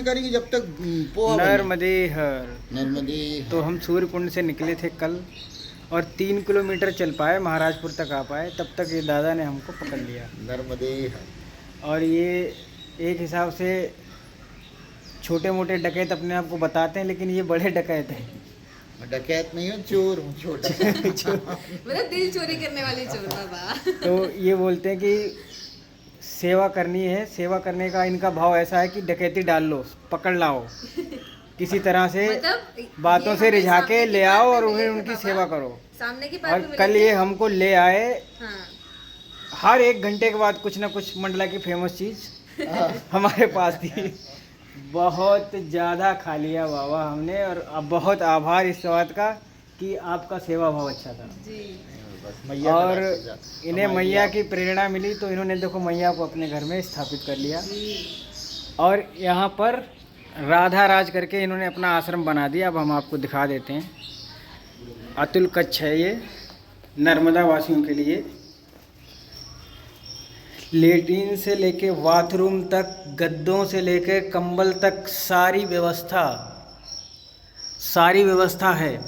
नहीं करेंगे जब तक पोहा नर्मदे हर। नर्मदे। तो हम सूर्य कुंड से निकले थे कल और 3 किलोमीटर चल पाए, महाराजपुर तक आ पाए, तब तक ये दादा ने हमको पकड़ लिया। नर्मदे। और ये एक हिसाब से छोटे मोटे डकैत अपने आप को बताते हैं, लेकिन ये बड़े डकैत हैं। मैं डकैत नहीं हूँ, चोर हूँ, छोटा मतलब दिल चोरी करने वाले चोर बाबा। तो ये बोलते हैं कि सेवा करनी है, सेवा करने का इनका भाव ऐसा है कि डकैती डाल लो, पकड़ लाओ, किसी तरह से मतलब बातों से रिझा के ले आओ और उन्हें उनकी सेवा करो। सामने की और कल ये हमको ले आए, हाँ। हर 1 घंटे के बाद कुछ ना कुछ मंडला की फेमस चीज़ हमारे पास थी। बहुत ज़्यादा खा लिया बाबा हमने, और अब बहुत आभार इस बात का कि आपका सेवा भाव अच्छा था जी। और इन्हें मैया की प्रेरणा मिली, तो इन्होंने देखो मैया को अपने घर में स्थापित कर लिया। और यहाँ पर राधा राज करके इन्होंने अपना आश्रम बना दिया। अब हम आपको दिखा देते हैं। अतुल कच्छ है ये, नर्मदा वासियों के लिए। लेट्रिन से लेके बाथरूम तक, गद्दों से लेके कंबल तक सारी व्यवस्था है।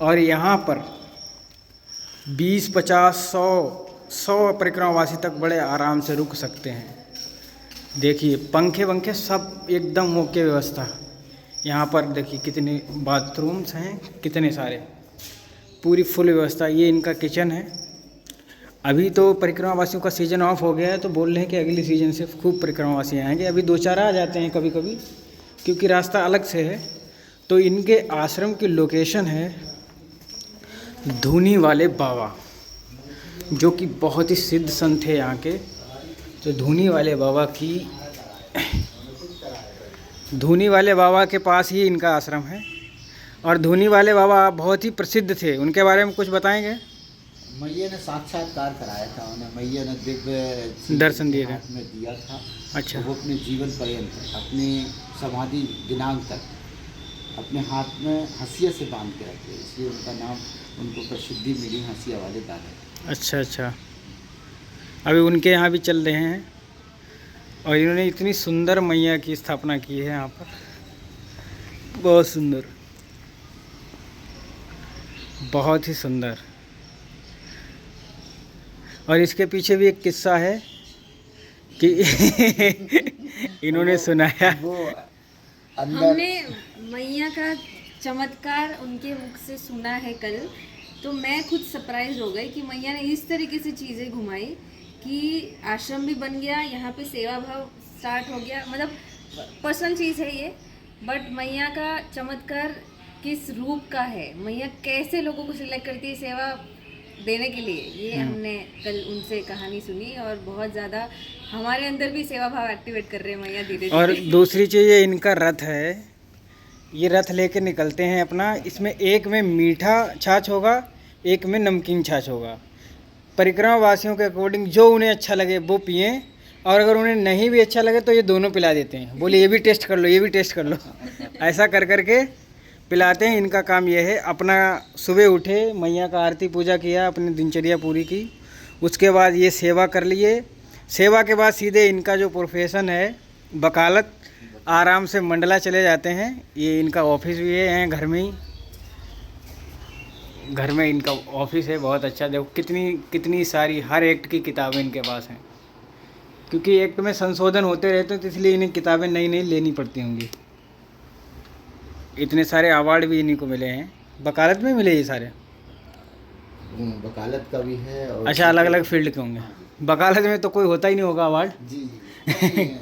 और यहाँ पर 20, 50, 100 परिक्रमावासी तक बड़े आराम से रुक सकते हैं। देखिए पंखे वंखे सब एकदम ओके व्यवस्था। यहाँ पर देखिए कितने बाथरूम्स हैं, कितने सारे, पूरी फुल व्यवस्था। ये इनका किचन है। अभी तो परिक्रमावासियों का सीज़न ऑफ हो गया है, तो बोल रहे हैं कि अगली सीज़न से खूब परिक्रमावासी आएंगे। अभी 2-4 आ जाते हैं कभी कभी, क्योंकि रास्ता अलग से है। तो इनके आश्रम की लोकेशन है धूनी वाले बाबा, जो कि बहुत ही सिद्ध संत है यहाँ के। तो धूनी वाले बाबा के पास ही इनका आश्रम है। और धूनी वाले बाबा बहुत ही प्रसिद्ध थे, उनके बारे में कुछ बताएंगे? मैया ने साक्षात्कार कराया था उन्हें, मैया ने दिव्य दर्शन दिए थे, में दिया था। अच्छा। वो अपने जीवन पर्यंत, अपने समाधि दिनांक तक अपने हाथ में हंसिया से बांध के रखे, इसलिए उनका नाम, उनको प्रसिद्धि मिली हंसिया वाले दादा। अच्छा। अभी उनके यहाँ भी चल रहे हैं। और इन्होंने इतनी सुंदर मैया की स्थापना की है यहाँ पर, बहुत सुंदर, बहुत ही सुंदर। और इसके पीछे भी एक किस्सा है कि इन्होंने सुनाया। वो हमने मैया का चमत्कार उनके मुख से सुना है कल, तो मैं खुद सरप्राइज हो गई कि मैया ने इस तरीके से चीज़ें घुमाई कि आश्रम भी बन गया, यहाँ पे सेवा भाव स्टार्ट हो गया। मतलब पर्सनल चीज़ है ये, बट मैया का चमत्कार किस रूप का है, मैया कैसे लोगों को सिलेक्ट करती है सेवा देने के लिए, ये हमने कल उनसे कहानी सुनी। और बहुत ज़्यादा हमारे अंदर भी सेवा भाव एक्टिवेट कर रहे हैं मैया धीरे धीरे। और दूसरी चीज़, ये इनका रथ है। ये रथ लेके निकलते हैं अपना, इसमें एक में मीठा छाछ होगा, एक में नमकीन छाछ होगा। परिक्रमा वासियों के अकॉर्डिंग जो उन्हें अच्छा लगे वो पिएं, और अगर उन्हें नहीं भी अच्छा लगे तो ये दोनों पिला देते हैं। बोले ये भी टेस्ट कर लो, ये भी टेस्ट कर लो। ऐसा कर करके पिलाते हैं। इनका काम ये है। अपना सुबह उठे, मैया का आरती पूजा किया, अपनी दिनचर्या पूरी की, उसके बाद ये सेवा कर लिए। सेवा के बाद सीधे इनका जो प्रोफेशन है वकालत, आराम से मंडला चले जाते हैं। ये इनका ऑफिस भी है घर में ही, घर में इनका ऑफिस है। बहुत अच्छा। देखो कितनी सारी हर एक्ट की किताबें इनके पास हैं, क्योंकि एक्ट में संशोधन होते रहते हैं, तो इसलिए इन्हें किताबें नई लेनी पड़ती होंगी। इतने सारे अवार्ड भी इन्हीं को मिले हैं। वकालत में मिले ये सारे? वकालत का भी है। और अच्छा, अलग अलग फील्ड के होंगे। वकालत में तो कोई होता ही नहीं होगा अवार्ड। जी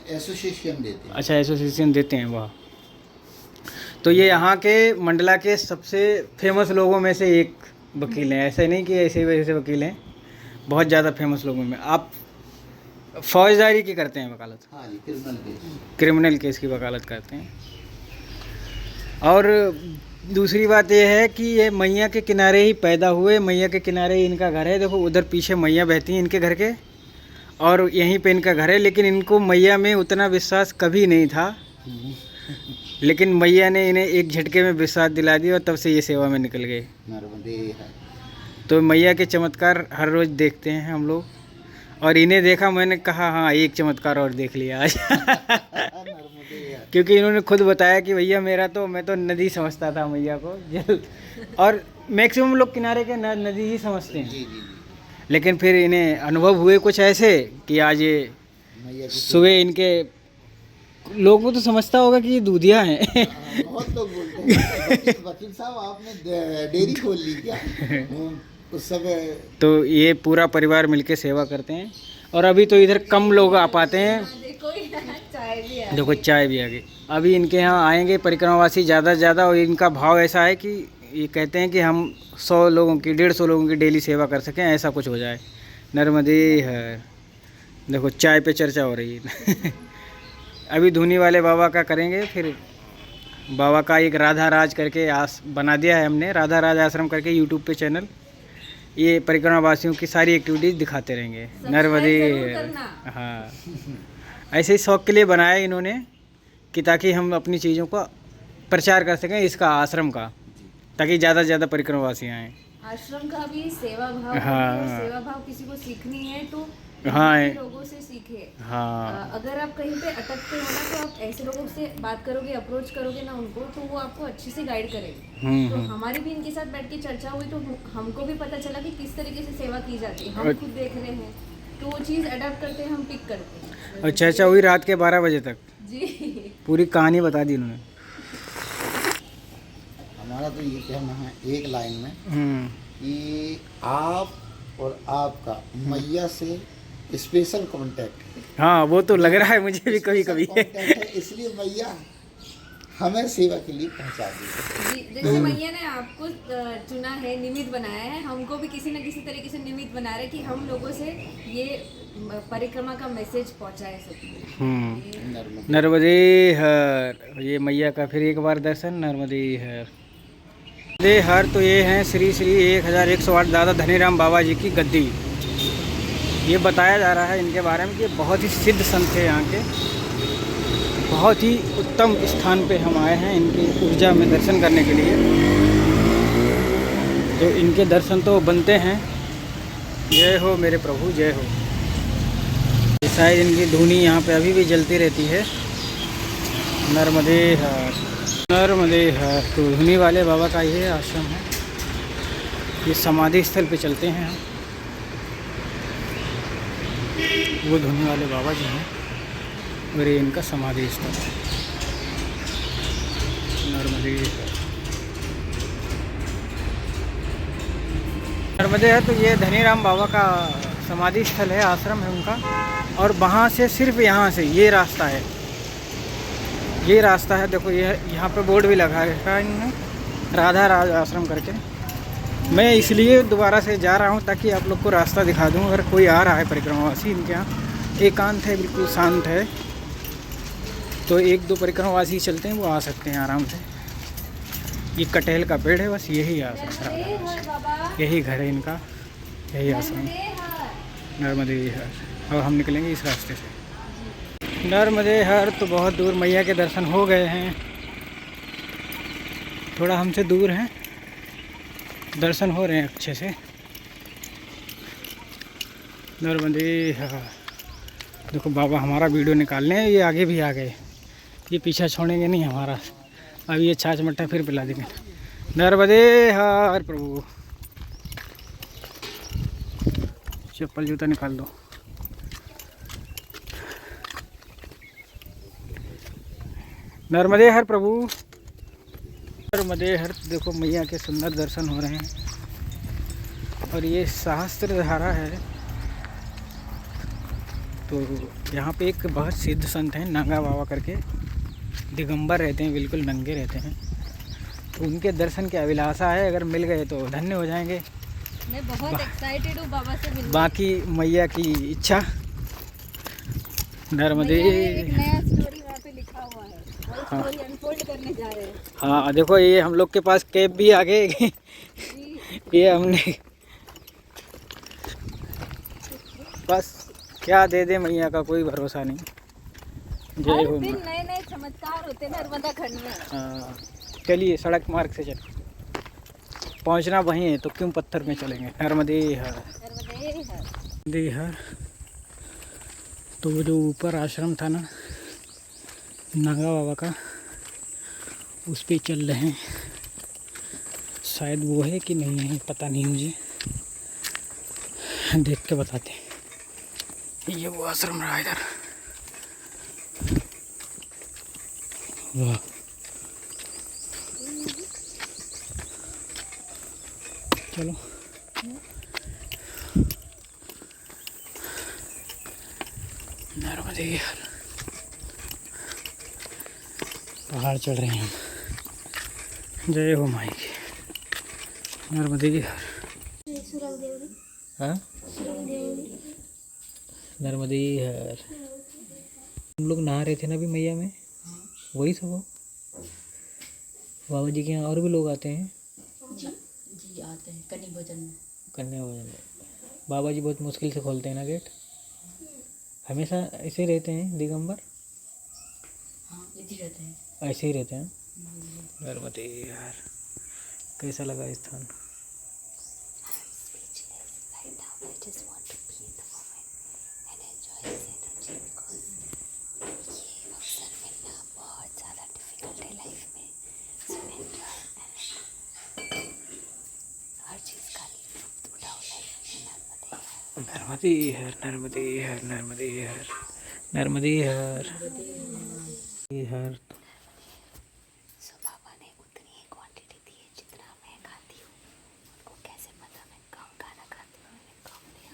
एसोसिएशन देते हैं। अच्छा, एसोसिएशन देते हैं, वाह। तो ये यहाँ के मंडला के सबसे फेमस लोगों में से एक वकील हैं। ऐसे नहीं कि ऐसे वैसे वकील हैं, बहुत ज़्यादा फेमस लोगों में। आप फौजदारी की करते हैं वकालत? हाँ जी, क्रिमिनल केस की वकालत करते हैं। और दूसरी बात यह है कि ये मैया के किनारे ही पैदा हुए, मैया के किनारे ही इनका घर है। देखो उधर पीछे मैया बहती हैं इनके घर के, और यहीं पे इनका घर है। लेकिन इनको मैया में उतना विश्वास कभी नहीं था, लेकिन मैया ने इन्हें एक झटके में विश्वास दिला दिया, और तब से ये सेवा में निकल गए। तो मैया के चमत्कार हर रोज़ देखते हैं हम लोग, और इन्हें देखा, मैंने कहा हाँ एक चमत्कार और देख लिया आज। क्योंकि इन्होंने खुद बताया कि भैया मैं तो नदी समझता था मैया को जल, और मैक्सिमम लोग किनारे के नदी ही समझते हैं। जी जी जी। लेकिन फिर इन्हें अनुभव हुए कुछ ऐसे कि आज ये मैया की सुबह इनके लोगों को तो समझता होगा कि ये दूधिया हैं। बहुत लोग बोलते हैं वकील साहब आपने डेयरी खोल ली क्या? उस समय तो ये पूरा परिवार मिलके सेवा करते हैं। और अभी तो इधर कम लोग आ पाते हैं। देखो यहाँ चाय भी है। देखो चाय भी आ गई। अभी इनके यहाँ आएंगे परिक्रमावासी ज़्यादा से ज़्यादा, और इनका भाव ऐसा है कि ये कहते हैं कि हम 100 लोगों की 150 लोगों की डेली सेवा कर सकें, ऐसा कुछ हो जाए। नर्मदे हर। देखो चाय पे चर्चा हो रही है। अभी धूनी वाले बाबा का करेंगे, फिर बाबा का एक राधा राज करके बना दिया है हमने, राधा राज आश्रम करके यूट्यूब पे चैनल। ये परिक्रमा वासियों की सारी एक्टिविटीज़ दिखाते रहेंगे। नर्मदे। हाँ, ऐसे ही शौक़ के लिए बनाया है इन्होंने कि ताकि हम अपनी चीज़ों का प्रचार कर सकें, इसका आश्रम का, ताकि ज़्यादा से ज़्यादा परिक्रमावासी आएँ। आश्रम का भी सेवा भाव। हाँ। सेवा भाव किसी को सीखनी है तो हाँ लोगों से सीखे। हाँ। अगर आप कहीं पे अटकते हो ना, तो आप ऐसे लोगों से बात करोगे, अप्रोच करोगे ना उनको, तो वो आपको अच्छे से गाइड करेंगे। तो हमारी भी इनके साथ बैठ के चर्चा हुई, तो हमको भी पता चला कि किस तरीके से सेवा की जाती है। हम खुद देख रहे हैं, तो वो चीज़ अडॉप्ट करते हैं, हम पिक करते हैं। और चर्चा हुई रात के 12 बजे तक। जी। पूरी कहानी बता दी उन्होंने। हमारा तो ये कहना है एक लाइन में कि आप और आपका मैया से स्पेशल कांटेक्ट। हाँ, वो तो लग रहा है मुझे भी कभी कभी। इसलिए मैया हमें सेवा के लिए पहुंचा दी। जी, जैसे मैया ने आपको चुना है, निमित्त बनाया है, हमको भी किसी न किसी तरीके से निमित्त बना रहे कि हम लोगों से ये परिक्रमा का मैसेज पहुंचाए सबको। नर्मदे हर। ये मैया का फिर एक बार दर्शन। नर्मदे हर। नर्मदे हर। तो ये हैं श्री श्री 1108 दादा धनीराम बाबा जी की गद्दी। ये बताया जा रहा है इनके बारे में कि बहुत ही सिद्ध संत थे यहाँ के। बहुत ही उत्तम स्थान पे हम आए हैं इनकी ऊर्जा में दर्शन करने के लिए। तो इनके दर्शन तो बनते हैं। जय हो मेरे प्रभु, जय हो। शायद इनकी धुनी यहाँ पे अभी भी जलती रहती है। नर्मदे हर। नर्मदे हर। तो धुनी वाले बाबा का ये आश्रम है। ये समाधि स्थल पे चलते हैं हम। वो धुनी वाले बाबा जी हैं और ये इनका समाधि स्थल है। नर्मदे नर्मदे है। तो ये धनीराम बाबा का समाधि स्थल है, आश्रम है उनका। और वहाँ से सिर्फ यहाँ से ये रास्ता है, ये रास्ता है। देखो ये यहाँ पे बोर्ड भी लगा है इन्होंने, राधा राज आश्रम करके। मैं इसलिए दोबारा से जा रहा हूँ ताकि आप लोग को रास्ता दिखा दूँ। अगर कोई आ रहा है परिक्रमावासी, इनके यहाँ एकांत है, बिल्कुल शांत है, तो 1-2 परिक्रमावासी चलते हैं, वो आ सकते हैं आराम से। ये कटहल का पेड़ है, बस यही आ सकता है, यही घर है इनका, यही आश्रम। नर्मदे हर। और हम निकलेंगे इस रास्ते से। नर्मदे हर। तो बहुत दूर मैया के दर्शन हो गए हैं, थोड़ा हमसे दूर हैं, दर्शन हो रहे हैं अच्छे से। नर्मदे हर। देखो बाबा हमारा वीडियो निकालने हैं, ये आगे भी आ गए, ये पीछा छोड़ेंगे नहीं हमारा। अब ये छाछ मट्ठा फिर पिला देंगे। नर्मदे हर प्रभु। चप्पल जूता निकाल दो। नर्मदे हर प्रभु। नर्मदे हर। देखो मैया के सुंदर दर्शन हो रहे हैं। और ये सहस्त्र धारा है। तो यहाँ पे एक बहुत सिद्ध संत हैं, नागा बाबा करके, दिगंबर रहते हैं, बिल्कुल नंगे रहते हैं। तो उनके दर्शन की अभिलाषा है, अगर मिल गए तो धन्य हो जाएंगे। मैं बहुत एक्साइटेड हूँ बाबा से मिलने। बाकी मैया की इच्छा। नर्मदे। एक नया स्टोरी वहाँ पे लिखा हुआ है, वो स्टोरी अनफोल्ड करने जा रहे हैं। हाँ देखो ये हम लोग के पास कैब भी आ गए। ये हमने बस क्या दे दे मैया का कोई भरोसा नहीं। जय हो। दिन नए नए चमत्कार होते हैं नर्मदा खंड में। हाँ चलिए सड़क मार्ग से चल, पहुंचना वहीं है तो क्यों पत्थर में चलेंगे। नर्मदे हर। नर्मदे हर। तो वो जो ऊपर आश्रम था ना, नागा बाबा का, उस पे चल रहे हैं। शायद वो है कि नहीं है पता नहीं मुझे, देख के बताते हैं। ये वो आश्रम रहा इधर। वाह, चलो नर्मदे पहाड़ चढ़ रहे हैं हम। जय हो माई की नर्मदे। हाँ, नर्मदे हर। हम लोग नहा रहे थे ना अभी मैया में, वही सब हो। बाबा जी के यहाँ और भी लोग आते हैं। जी आते हैं कन्या भोजन में। कन्या भोजन में बाबा जी बहुत मुश्किल से खोलते हैं ना गेट। हमेशा ऐसे ही रहते हैं दिगंबर? हाँ इधर रहते हैं, ऐसे ही रहते हैं। नर्मदे यार, कैसा लगा स्थान? नर्मदे हर, नर्मदे हर, नर्मदे हर, नर्मदे हर, हर। सो बाबा ने उतनी ही क्वांटिटी दी है जितना मैं खाती हूँ। उनको कैसे पता मैं कम खाना खाती हूँ, मैंने कम दिया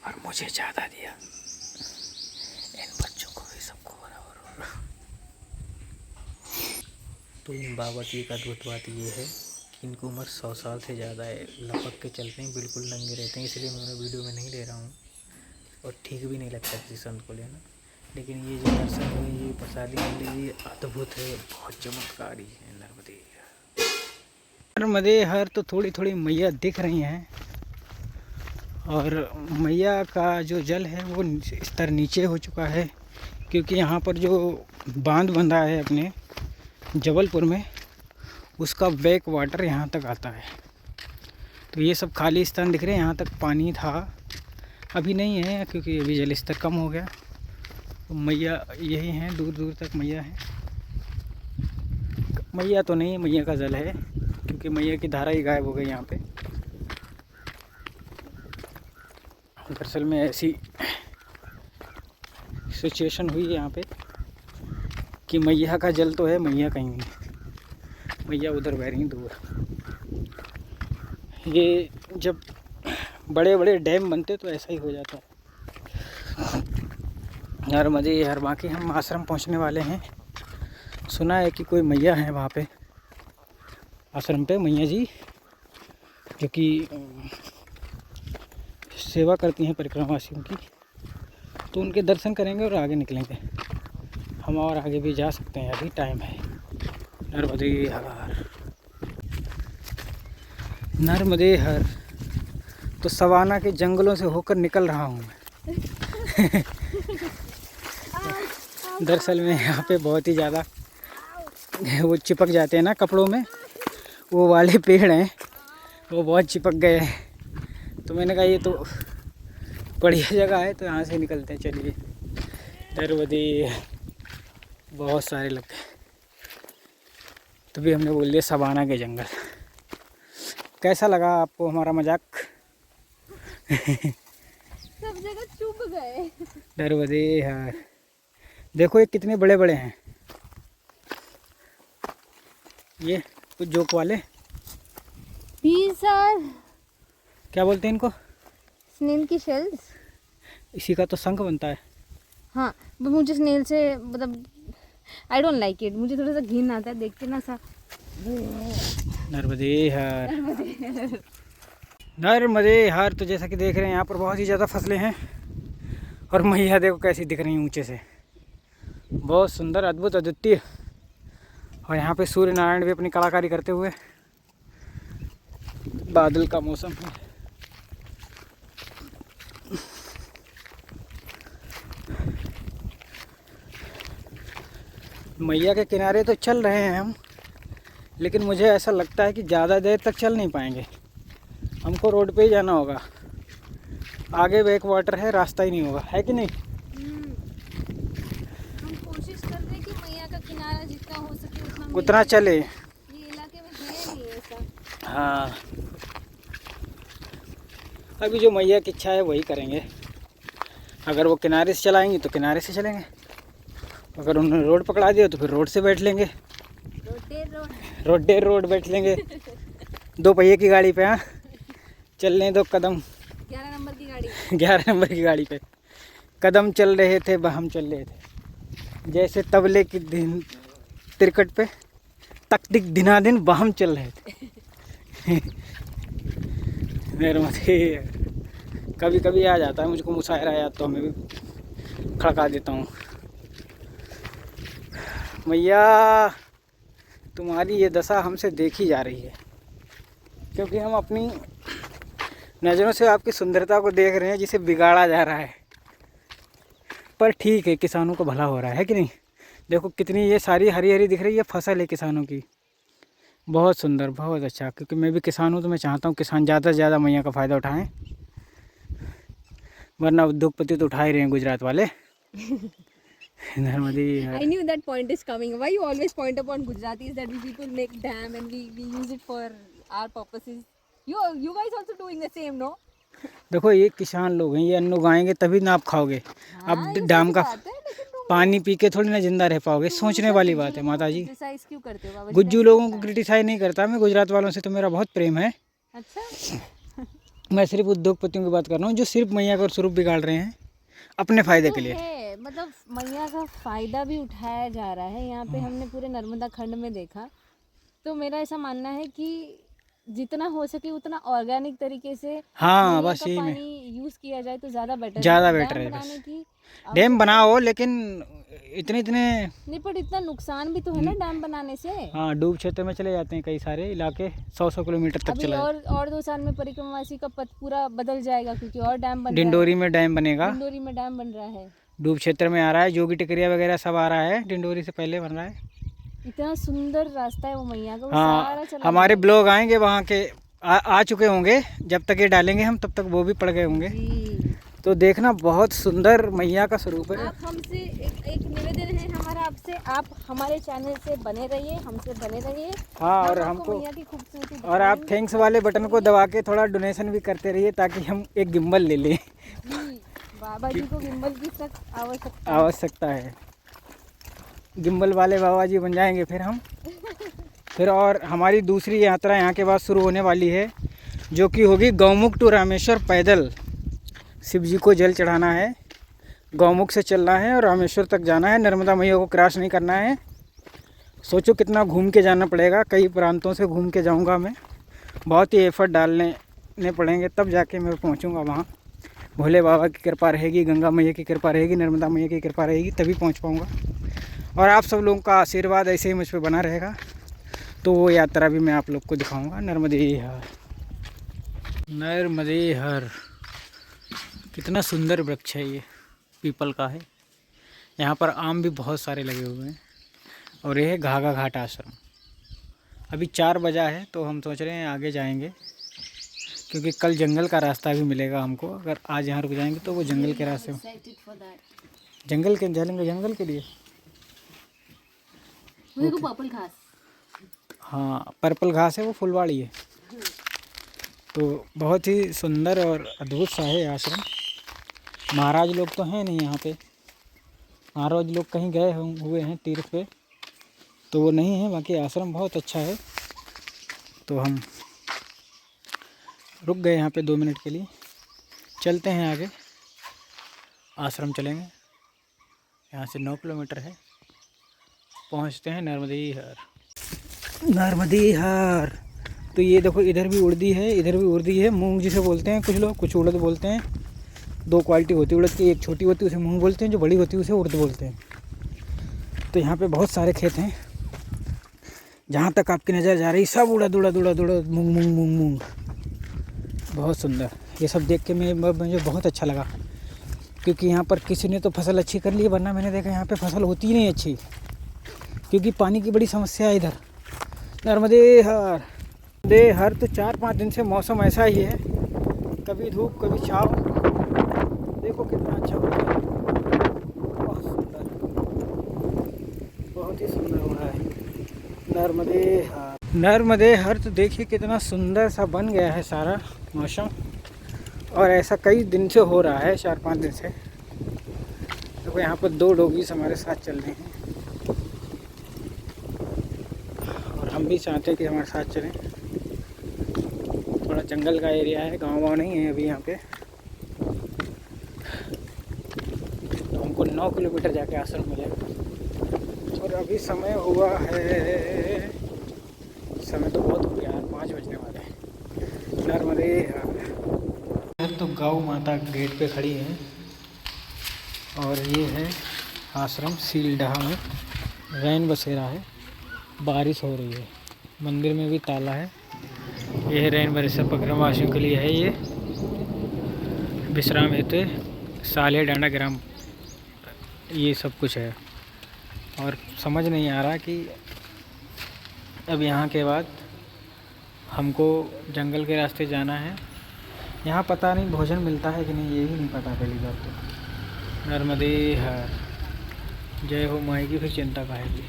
और मुझे ज़्यादा दिया। इन बच्चों को भी सबको बराबर हो रहा। तो इन बाबा की एक अद्भुत बात ये है कि इनको उम्र 100 साल से ज़्यादा है। लपक के चलते हैं, बिल्कुल नंगे रहते हैं, इसलिए मैं वीडियो में नहीं ले रहा हूँ और ठीक भी नहीं लगता किसी संत को लेना। लेकिन ये जो दर्शन हुए, ये प्रसादी मिली, ये अद्भुत है, बहुत चमत्कारी है। नर्मदे नर्मदे हर। तो थोड़ी थोड़ी मैया दिख रही हैं और मैया का जो जल है वो स्तर नीचे हो चुका है, क्योंकि यहाँ पर जो बांध बंधा है अपने जबलपुर में, उसका बैक वाटर यहाँ तक आता है। तो ये सब खाली स्थान दिख रहे हैं। यहाँ तक पानी था, अभी नहीं है क्योंकि अभी जल स्तर कम हो गया। तो मैया यही हैं, दूर दूर तक मैया है। मैया तो नहीं, मैया का जल है, क्योंकि मैया की धारा ही गायब हो गई यहाँ पे। दरअसल में ऐसी सिचुएशन हुई है यहाँ पे कि मैया का जल तो है, मैया कहीं नहीं, मैया उधर बह रही दूर। ये जब बड़े बड़े डैम बनते तो ऐसा ही हो जाता है। नर्मदे हर। बाकी हम आश्रम पहुंचने वाले हैं। सुना है कि कोई मैया है वहाँ पे आश्रम पे, मैया जी जो कि सेवा करती हैं परिक्रमावासियों की। तो उनके दर्शन करेंगे और आगे निकलेंगे हम, और आगे भी जा सकते हैं, अभी टाइम है। नर्मदे हर, नर्मदे हर। तो सवाना के जंगलों से होकर निकल रहा हूँ मैं। दरअसल में यहाँ पे बहुत ही ज़्यादा वो चिपक जाते हैं ना कपड़ों में, वो वाले पेड़ हैं, वो बहुत चिपक गए हैं। तो मैंने कहा ये तो बढ़िया जगह है, तो यहाँ से निकलते हैं। चलिए। नर्मदे बहुत सारे लग गए, तभी हमने बोल दिया सवाना के जंगल। कैसा लगा आपको हमारा मजाक? सब जगह चुप गए। नर्मदे हर। देखो ये कितने बड़े बड़े हैं, ये कुछ जोक वाले सर क्या बोलते हैं इनको? स्नेल की शेल्स। इसी का तो शंख बनता है। हाँ, मुझे स्नेल से मतलब आई डोंट लाइक इट, मुझे थोड़ा सा घिन आता है देख के ना सा। नर्मदे हर, नर्मदे हर। तो जैसा कि देख रहे हैं यहाँ पर बहुत ही ज़्यादा फसलें हैं और मैया देखो कैसी दिख रही हैं ऊंचे से, बहुत सुंदर, अद्भुत, अद्वितीय। और यहाँ पे सूर्य नारायण भी अपनी कलाकारी करते हुए, बादल का मौसम है। मैया के किनारे तो चल रहे हैं हम, लेकिन मुझे ऐसा लगता है कि ज़्यादा देर तक चल नहीं पाएंगे, हमको रोड पे ही जाना होगा। आगे बैक वाटर है, रास्ता ही नहीं होगा, है कि नहीं? हम कोशिश कर रहे उतना चले। ये इलाके में है नहीं ऐसा। हाँ, अभी जो मैया की इच्छा है वही करेंगे। अगर वो किनारे से चलाएंगी तो किनारे से चलेंगे, अगर उन्होंने रोड पकड़ा दिया तो फिर रोड से बैठ लेंगे, रोड बैठ लेंगे। 2 पहिए की गाड़ी पे। हाँ, चल लें 2 कदम। 11 नंबर की गाड़ी। 11 नंबर की गाड़ी पे कदम चल रहे थे, हम चल रहे थे जैसे तबले की दिन तिरकट पे तक दिक दिना दिन बहम चल रहे थे। कभी कभी आ जाता है मुझको मुशायरा याद, तो मैं भी खड़का देता हूँ। मैया तुम्हारी ये दशा हमसे देखी जा रही है, क्योंकि हम अपनी नज़रों से आपकी सुंदरता को देख रहे हैं जिसे बिगाड़ा जा रहा है। पर ठीक है, किसानों को भला हो रहा है कि नहीं। देखो कितनी ये सारी हरी हरी दिख रही है फसल है किसानों की, बहुत सुंदर, बहुत अच्छा। क्योंकि मैं भी किसान हूँ तो मैं चाहता हूँ किसान ज़्यादा से ज़्यादा मैया का फ़ायदा उठाएं, वरना उद्योगपति तो उठा ही रहे हैं गुजरात वाले। नर्मदी। I knew that point is coming. Why you always point upon Gujaratis that we people make dam and we use it for our purposes? You guys also doing the same, no? देखो ये किसान लोग हैं, ये अन्न उगाएंगे तभी ना आप खाओगे। अब डैम का पानी पी के थोड़ी ना जिंदा रह पाओगे। सोचने वाली बात है माता जी। क्रिटिसाइज क्यों करते हो बाबा जी? गुज्जू लोगों को क्रिटिसाइज नहीं करता मैं, गुजरात वालों से तो मेरा बहुत प्रेम है। अच्छा। मैं सिर्फ उद्योगपतियों की बात कर रहा हूँ जो सिर्फ मैया का स्वरूप बिगाड़ रहे हैं अपने फ़ायदे के लिए। है, मतलब मैया का फायदा भी उठाया जा रहा है यहाँ पे। हमने पूरे नर्मदा खंड में देखा, तो मेरा ऐसा मानना है कि जितना हो सके उतना ऑर्गेनिक तरीके से हाँ बस यही में पानी यूज किया जाए तो ज़्यादा बेटर है। बस डैम बनाओ, लेकिन इतने नहीं, पर इतना नुकसान भी तो है ना डैम बनाने से। हाँ, डूब क्षेत्र में चले जाते हैं कई सारे इलाके, 100 किलोमीटर तक चला। और 2 साल में परिक्रमावासी का पथ पूरा बदल जाएगा, क्योंकि और डैम बन डिंडोरी में डैम बनेगा। डिंडोरी में डैम बन रहा है, डूब क्षेत्र में आ रहा है, जोगी टिकरिया वगैरह सब आ रहा है, डिंडोरी से पहले बन रहा है। इतना सुंदर रास्ता है वो मैया का। हाँ, हमारे ब्लॉग आएंगे वहाँ के, आ चुके होंगे। जब तक ये डालेंगे हम तब तक वो भी पड़ गए होंगे। तो देखना बहुत सुंदर मैया का स्वरूप है। आप हमसे एक निवेदन है हमारा आपसे, आप हमारे चैनल से बने रहिए, हमसे बने रहिए। हाँ, और हमको और आप थैंक्स वाले बटन को दबा के थोड़ा डोनेशन भी करते रहिए ताकि हम एक गिम्बल ले लें। बाबा जी को गिम्बल की सख्त आवश्यकता है। गिम्बल वाले बाबा जी बन जाएंगे फिर हम। फिर और हमारी दूसरी यात्रा यहाँ के बाद शुरू होने वाली है, जो कि होगी गौमुख टू रामेश्वर पैदल। शिव जी को जल चढ़ाना है, गौमुख से चलना है और रामेश्वर तक जाना है। नर्मदा मैया को क्रॉस नहीं करना है। सोचो कितना घूम के जाना पड़ेगा, कई प्रांतों से घूम के जाऊंगा मैं। बहुत ही एफर्ट डालने पड़ेंगे तब जाके मैं पहुंचूंगा वहाँ। भोले बाबा की कृपा रहेगी, गंगा मैया की कृपा रहेगी, नर्मदा मैया की कृपा रहेगी, तभी पहुँच पाऊँगा। और आप सब लोगों का आशीर्वाद ऐसे ही मुझ पर बना रहेगा, तो वो यात्रा भी मैं आप लोग को दिखाऊँगा। नर्मदे हर कितना सुंदर वृक्ष है, ये पीपल का है। यहाँ पर आम भी बहुत सारे लगे हुए हैं। और ये है घाघा घाट आश्रम। अभी 4 बजा है तो हम सोच रहे हैं आगे जाएंगे, क्योंकि कल जंगल का रास्ता भी मिलेगा हमको। अगर आज यहाँ रुक जाएंगे तो वो जंगल के रास्ते जंगल के लिए पर्पल घास। हाँ, पर्पल घास है, वो फुलवाड़ी है। तो बहुत ही सुंदर और अद्भुत सा है आश्रम। महाराज लोग तो हैं नहीं यहाँ पे, महाराज लोग कहीं गए हुए हैं तीर्थ पे, तो वो नहीं है। बाकी आश्रम बहुत अच्छा है। तो हम रुक गए यहाँ पे 2 मिनट के लिए, चलते हैं आगे। आश्रम चलेंगे, यहाँ से 9 किलोमीटर है, पहुँचते हैं नर्मदे हर। तो ये देखो, इधर भी उड़दी है, इधर भी उड़दी है। मूंग जिसे बोलते हैं कुछ लोग, कुछ उड़द बोलते हैं। 2 क्वालिटी होती है उड़द की, एक छोटी होती है उसे मूंग बोलते हैं, जो बड़ी होती है उसे उड़द बोलते हैं। तो यहाँ पे बहुत सारे खेत हैं, जहाँ तक आपकी नज़र जा रही सब उड़द मूंग। बहुत सुंदर। ये सब देख के मुझे बहुत अच्छा लगा, क्योंकि यहाँ पर किसी ने तो फसल अच्छी कर ली, वरना मैंने देखा यहाँ पे फसल होती ही नहीं अच्छी, क्योंकि पानी की बड़ी समस्या है इधर। नर्मदे हर तो 4-5 दिन से मौसम ऐसा ही है, कभी धूप कभी छाँव। देखो कितना अच्छा हो रहा है, बहुत सुंदर, बहुत ही सुंदर हो रहा है। नर्मदे हर तो देखिए कितना सुंदर सा बन गया है सारा मौसम, और ऐसा कई दिन से हो रहा है, 4-5 दिन से। तो यहाँ पर 2 डॉगीज हमारे साथ चल रहे हैं और हम भी चाहते हैं कि हमारे साथ चलें। थोड़ा जंगल का एरिया है, गाँव नहीं है अभी यहाँ पे, तो हमको 9 किलोमीटर जाके आश्रम मिलेगा। और अभी समय हुआ है, समय तो बहुत हो गया, 5 बजने वाले हैं। नर्मदे तो गौ माता गेट पे खड़ी है, और ये है आश्रम सीलडहा में। रैन बसेरा है, बारिश हो रही है, मंदिर में भी ताला है। ये है रैन बसेरा, परिक्रमावासियों के लिए है ये। विश्राम हेतु साले डांडा ग्राम, ये सब कुछ है। और समझ नहीं आ रहा कि अब यहाँ के बाद हमको जंगल के रास्ते जाना है। यहाँ पता नहीं भोजन मिलता है कि नहीं, ये ही नहीं पता पहली बार तो। नर्मदे हर, जय हो माई की फिर चिंता काहे की।